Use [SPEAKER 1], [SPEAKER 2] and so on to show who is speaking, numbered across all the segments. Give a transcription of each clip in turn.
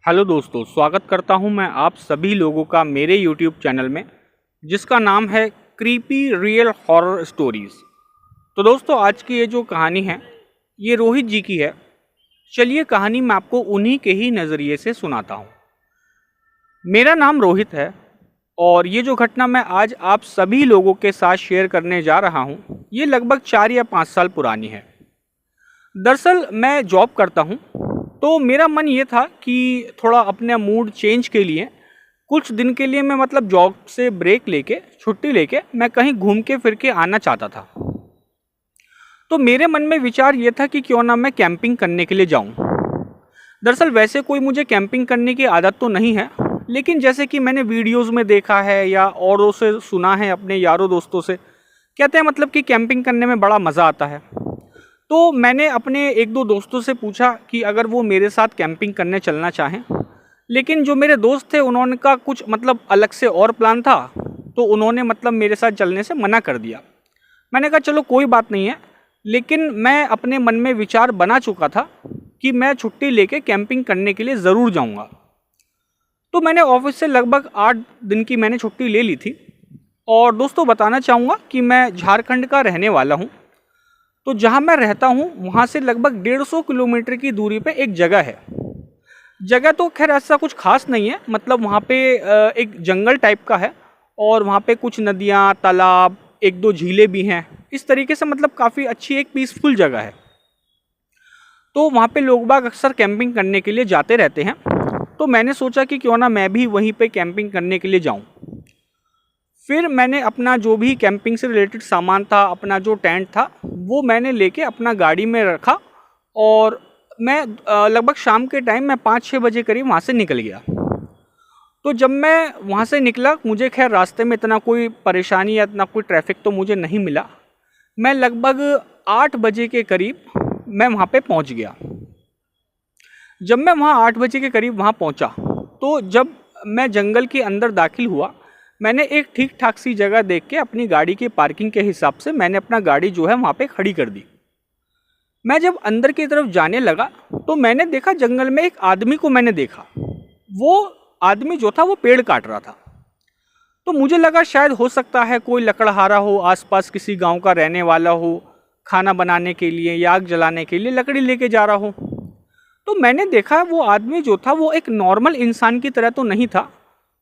[SPEAKER 1] Hello दोस्तों, स्वागत करता हूं मैं आप सभी लोगों का मेरे यूट्यूब चैनल में, जिसका नाम है क्रीपी रियल हॉरर स्टोरीज़। तो दोस्तों, आज की ये जो कहानी है ये रोहित जी की है। चलिए कहानी मैं आपको उन्हीं के ही नज़रिए से सुनाता हूं। मेरा नाम रोहित है और ये जो घटना मैं आज आप सभी लोगों के साथ शेयर करने जा रहा हूं ये लगभग 4 या 5 साल पुरानी है। दरअसल मैं जॉब करता हूं, तो मेरा मन ये था कि थोड़ा अपने मूड चेंज के लिए कुछ दिन के लिए मैं जॉब से ब्रेक लेके, छुट्टी लेके मैं कहीं घूम के फिर के आना चाहता था। तो मेरे मन में विचार ये था कि क्यों ना मैं कैंपिंग करने के लिए जाऊं। दरअसल वैसे कोई मुझे कैंपिंग करने की आदत तो नहीं है, लेकिन जैसे कि मैंने वीडियोस में देखा है या औरों से सुना है, अपने यारों दोस्तों से कहते हैं कि कैंपिंग करने में बड़ा मज़ा आता है। तो मैंने अपने एक दो दोस्तों से पूछा कि अगर वो मेरे साथ कैंपिंग करने चलना चाहें, लेकिन जो मेरे दोस्त थे उन्होंने का कुछ अलग से और प्लान था, तो उन्होंने मेरे साथ चलने से मना कर दिया। मैंने कहा चलो कोई बात नहीं है, लेकिन मैं अपने मन में विचार बना चुका था कि मैं छुट्टी लेके कैंपिंग करने के लिए ज़रूर जाऊंगा। तो मैंने ऑफिस से लगभग 8 दिन की मैंने छुट्टी ले ली थी। और दोस्तों बताना चाहूँगा कि मैं झारखंड का रहने वाला हूँ। तो जहाँ मैं रहता हूँ वहाँ से लगभग 150 किलोमीटर की दूरी पे एक जगह है। जगह तो खैर ऐसा कुछ खास नहीं है, वहाँ पे एक जंगल टाइप का है और वहाँ पे कुछ नदियाँ, तालाब, एक दो झीलें भी हैं। इस तरीके से काफ़ी अच्छी एक पीसफुल जगह है। तो वहाँ पे लोग बाग अक्सर कैंपिंग करने के लिए जाते रहते हैं। तो मैंने सोचा कि क्यों ना मैं भी वहीं पे कैंपिंग करने के लिए जाऊँ। फिर मैंने अपना जो भी कैंपिंग से रिलेटेड सामान था, अपना जो टेंट था, वो मैंने लेके अपना गाड़ी में रखा और मैं लगभग शाम के टाइम मैं 5-6 बजे करीब वहाँ से निकल गया। तो जब मैं वहाँ से निकला, मुझे खैर रास्ते में इतना कोई परेशानी या इतना कोई ट्रैफिक तो मुझे नहीं मिला। मैं लगभग 8 बजे के करीब मैं वहाँ पे पहुँच गया। जब मैं वहाँ 8 बजे के करीब वहाँ पहुँचा, तो जब मैं जंगल के अंदर दाखिल हुआ, मैंने एक ठीक ठाक सी जगह देख के अपनी गाड़ी की पार्किंग के हिसाब से मैंने अपना गाड़ी जो है वहाँ पे खड़ी कर दी। मैं जब अंदर की तरफ जाने लगा तो मैंने देखा जंगल में एक आदमी को मैंने देखा। वो आदमी जो था वो पेड़ काट रहा था। तो मुझे लगा शायद हो सकता है कोई लकड़हारा हो, आसपास किसी गांव का रहने वाला हो, खाना बनाने के लिए या आग जलाने के लिए लकड़ी लेके जा रहा हो। तो मैंने देखा वो आदमी जो था वो एक नॉर्मल इंसान की तरह तो नहीं था।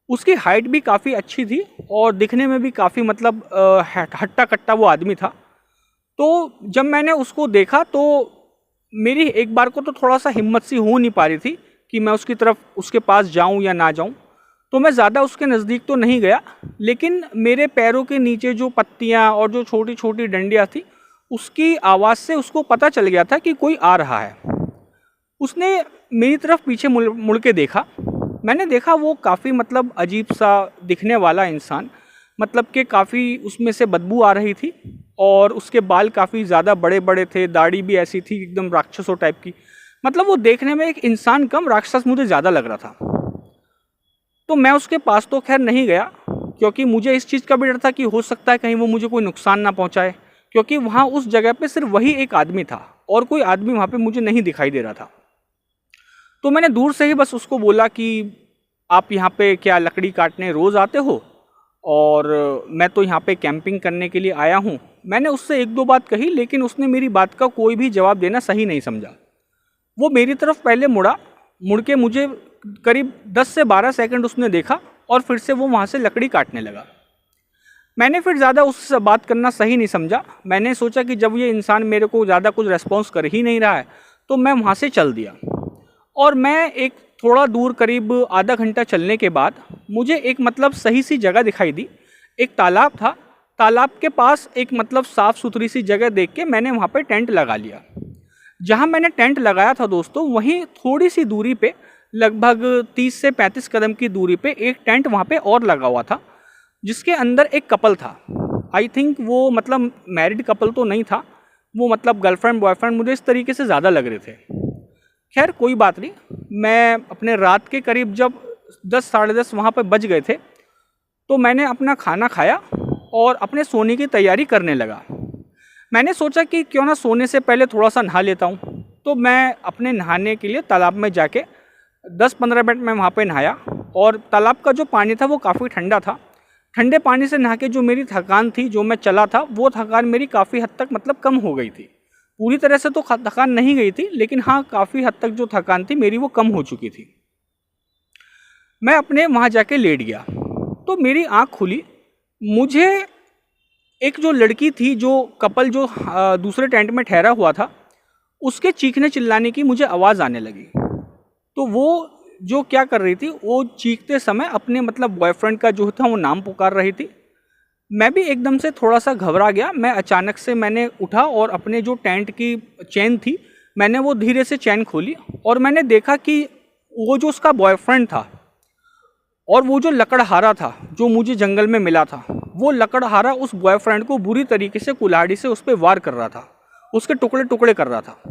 [SPEAKER 1] उसकी हाइट भी काफ़ी अच्छी थी और दिखने में भी काफ़ी हट्टा कट्टा वो आदमी था। तो जब मैंने उसको देखा तो मेरी एक बार को तो थोड़ा सा हिम्मत सी हो नहीं पा रही थी कि मैं उसकी तरफ, उसके पास जाऊं या ना जाऊं। तो मैं ज़्यादा उसके नज़दीक तो नहीं गया, लेकिन मेरे पैरों के नीचे जो पत्तियां और जो छोटी छोटी डंडियां थी, उसकी आवाज़ से उसको पता चल गया था कि कोई आ रहा है। उसने मेरी तरफ पीछे मुड़ के देखा। मैंने देखा वो काफ़ी अजीब सा दिखने वाला इंसान, कि काफ़ी उसमें से बदबू आ रही थी और उसके बाल काफ़ी ज़्यादा बड़े बड़े थे, दाढ़ी भी ऐसी थी एकदम राक्षसों टाइप की। वो देखने में एक इंसान कम राक्षस मुझे ज़्यादा लग रहा था। तो मैं उसके पास तो खैर नहीं गया, क्योंकि मुझे इस चीज़ का भी डर था कि हो सकता है कहीं वो मुझे कोई नुकसान ना पहुँचाए, क्योंकि वहाँ उस जगह पर सिर्फ वही एक आदमी था और कोई आदमी वहाँ पर मुझे नहीं दिखाई दे रहा था। तो मैंने दूर से ही बस उसको बोला कि आप यहाँ पे क्या लकड़ी काटने रोज़ आते हो? और मैं तो यहाँ पे कैंपिंग करने के लिए आया हूँ। मैंने उससे एक दो बात कही, लेकिन उसने मेरी बात का कोई भी जवाब देना सही नहीं समझा। वो मेरी तरफ पहले मुड़ के मुझे करीब 10 से 12 सेकंड उसने देखा और फिर से वो वहाँ से लकड़ी काटने लगा। मैंने फिर ज़्यादा उससे बात करना सही नहीं समझा। मैंने सोचा कि जब ये इंसान मेरे को ज़्यादा कुछ रेस्पॉन्स कर ही नहीं रहा है, तो मैं वहाँ से चल दिया। और मैं एक थोड़ा दूर करीब आधा घंटा चलने के बाद मुझे एक सही सी जगह दिखाई दी। एक तालाब था। तालाब के पास एक साफ़ सुथरी सी जगह देख के मैंने वहाँ पे टेंट लगा लिया। जहाँ मैंने टेंट लगाया था दोस्तों, वहीं थोड़ी सी दूरी पे लगभग 30 से 35 कदम की दूरी पे एक टेंट वहाँ पे और लगा हुआ था, जिसके अंदर एक कपल था। आई थिंक वो मैरिड कपल तो नहीं था, वो गर्लफ्रेंड बॉयफ्रेंड मुझे इस तरीके से ज़्यादा लग रहे थे। खैर कोई बात नहीं। मैं अपने रात के करीब जब 10 साढ़े 10 वहाँ पर बज गए थे, तो मैंने अपना खाना खाया और अपने सोने की तैयारी करने लगा। मैंने सोचा कि क्यों ना सोने से पहले थोड़ा सा नहा लेता हूँ। तो मैं अपने नहाने के लिए तालाब में जाके 10-15 मिनट मैं वहाँ पे नहाया और तालाब का जो पानी था वो काफ़ी ठंडा था। ठंडे पानी से नहा के जो मेरी थकान थी, जो मैं चला था, वो थकान मेरी काफ़ी हद तक मतलब कम हो गई थी। पूरी तरह से तो थकान नहीं गई थी, लेकिन हाँ काफ़ी हद तक जो थकान थी मेरी वो कम हो चुकी थी। मैं अपने वहाँ जाके लेट गया तो मेरी आँख खुली। मुझे एक जो लड़की थी, जो कपल जो दूसरे टेंट में ठहरा हुआ था, उसके चीखने चिल्लाने की मुझे आवाज़ आने लगी। तो वो जो क्या कर रही थी, वो चीखते समय अपने मतलब बॉयफ्रेंड का जो था वो नाम पुकार रही थी। मैं भी एकदम से थोड़ा सा घबरा गया। मैं अचानक से मैंने उठा और अपने जो टेंट की चेन थी, मैंने वो धीरे से चेन खोली और मैंने देखा कि वो जो उसका बॉयफ्रेंड था और वो जो लकड़हारा था जो मुझे जंगल में मिला था, वो लकड़हारा उस बॉयफ्रेंड को बुरी तरीके से कुल्हाड़ी से उस पर वार कर रहा था, उसके टुकड़े टुकड़े कर रहा था।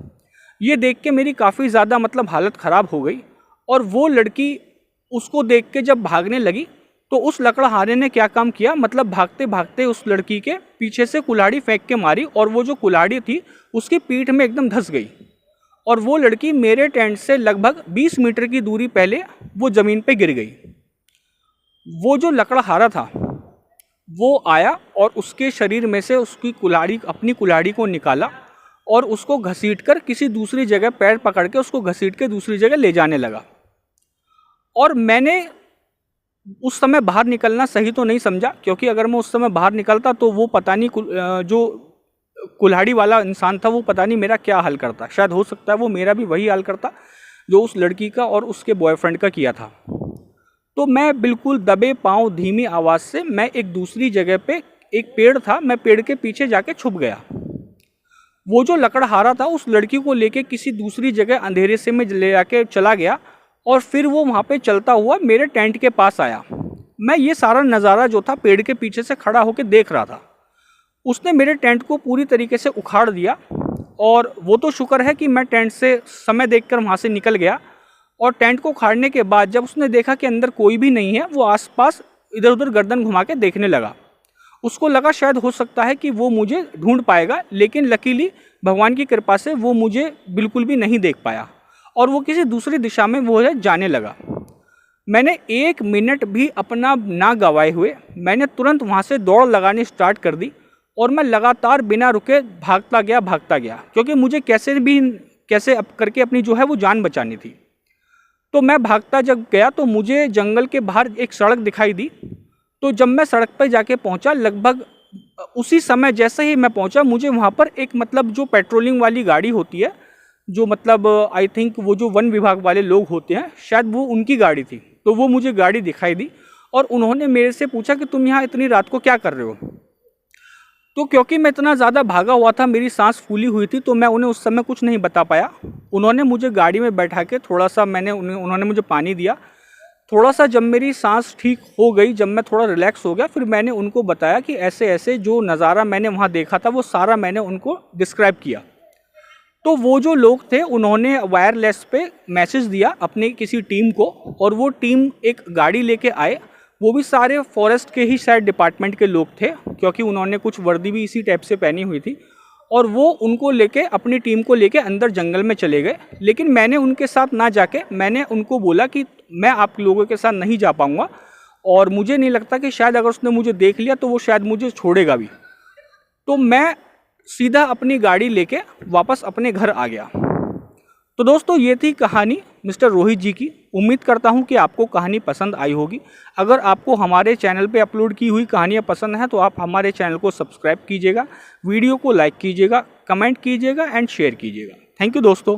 [SPEAKER 1] ये देख के मेरी काफ़ी ज़्यादा मतलब हालत ख़राब हो गई। और वो लड़की उसको देख के जब भागने लगी तो उस लकड़हारे ने क्या काम किया, मतलब भागते भागते उस लड़की के पीछे से कुल्हाड़ी फेंक के मारी और वो जो कुल्हाड़ी थी उसकी पीठ में एकदम धंस गई और वो लड़की मेरे टेंट से लगभग 20 मीटर की दूरी पहले वो ज़मीन पे गिर गई। वो जो लकड़हारा था वो आया और उसके शरीर में से उसकी कुल्हाड़ी, अपनी कुल्हाड़ी को निकाला और उसको घसीटकर किसी दूसरी जगह, पैर पकड़ के उसको घसीट के दूसरी जगह ले जाने लगा। और मैंने उस समय बाहर निकलना सही तो नहीं समझा, क्योंकि अगर मैं उस समय बाहर निकलता तो वो पता नहीं जो कुल्हाड़ी वाला इंसान था वो पता नहीं मेरा क्या हाल करता। शायद हो सकता है वो मेरा भी वही हाल करता जो उस लड़की का और उसके बॉयफ्रेंड का किया था। तो मैं बिल्कुल दबे पांव धीमी आवाज़ से मैं एक दूसरी जगह पे, एक पेड़ था, मैं पेड़ के पीछे जाके छुप गया। वो जो लकड़हारा था उस लड़की को लेके किसी दूसरी जगह अंधेरे से में ले जाके चला गया और फिर वो वहाँ पे चलता हुआ मेरे टेंट के पास आया। मैं ये सारा नज़ारा जो था पेड़ के पीछे से खड़ा होकर देख रहा था। उसने मेरे टेंट को पूरी तरीके से उखाड़ दिया और वो तो शुक्र है कि मैं टेंट से समय देखकर वहाँ से निकल गया। और टेंट को उखाड़ने के बाद जब उसने देखा कि अंदर कोई भी नहीं है, वो आसपास इधर उधर गर्दन घुमा के देखने लगा। उसको लगा शायद हो सकता है कि वो मुझे ढूंढ पाएगा, लेकिन लकीली भगवान की कृपा से वो मुझे बिल्कुल भी नहीं देख पाया और वो किसी दूसरी दिशा में वो है जाने लगा। मैंने 1 मिनट भी अपना ना गंवाए हुए मैंने तुरंत वहाँ से दौड़ लगानी स्टार्ट कर दी और मैं लगातार बिना रुके भागता गया, क्योंकि मुझे कैसे अब करके अपनी जो है वो जान बचानी थी। तो मैं भागता जब गया तो मुझे जंगल के बाहर एक सड़क दिखाई दी। तो जब मैं सड़क पर जाके पहुंचा, लगभग उसी समय जैसे ही मैं पहुंचा, मुझे वहां पर एक मतलब जो पेट्रोलिंग वाली गाड़ी होती है, जो मतलब आई थिंक वो जो वन विभाग वाले लोग होते हैं, शायद वो उनकी गाड़ी थी। तो वो मुझे गाड़ी दिखाई दी और उन्होंने मेरे से पूछा कि तुम यहाँ इतनी रात को क्या कर रहे हो। तो क्योंकि मैं इतना ज़्यादा भागा हुआ था, मेरी सांस फूली हुई थी, तो मैं उन्हें उस समय कुछ नहीं बता पाया। उन्होंने मुझे गाड़ी में बैठा के थोड़ा सा उन्होंने मुझे पानी दिया। थोड़ा सा जब मेरी सांस ठीक हो गई, जब मैं थोड़ा रिलैक्स हो गया, फिर मैंने उनको बताया कि ऐसे ऐसे जो नज़ारा मैंने वहाँ देखा था वो सारा मैंने उनको डिस्क्राइब किया। तो वो जो लोग थे उन्होंने वायरलेस पे मैसेज दिया अपनी किसी टीम को और वो टीम एक गाड़ी लेके आए। वो भी सारे फॉरेस्ट के ही शायद डिपार्टमेंट के लोग थे, क्योंकि उन्होंने कुछ वर्दी भी इसी टाइप से पहनी हुई थी। और वो उनको लेके, अपनी टीम को लेके अंदर जंगल में चले गए। लेकिन मैंने उनके साथ ना जाके मैंने उनको बोला कि मैं आप लोगों के साथ नहीं जा पाऊँगा और मुझे नहीं लगता कि शायद अगर उसने मुझे देख लिया तो वो शायद मुझे छोड़ेगा भी। तो मैं सीधा अपनी गाड़ी लेके वापस अपने घर आ गया। तो दोस्तों ये थी कहानी मिस्टर रोहित जी की। उम्मीद करता हूँ कि आपको कहानी पसंद आई होगी। अगर आपको हमारे चैनल पे अपलोड की हुई कहानियाँ पसंद हैं तो आप हमारे चैनल को सब्सक्राइब कीजिएगा, वीडियो को लाइक कीजिएगा, कमेंट कीजिएगा एंड शेयर कीजिएगा। थैंक यू दोस्तों।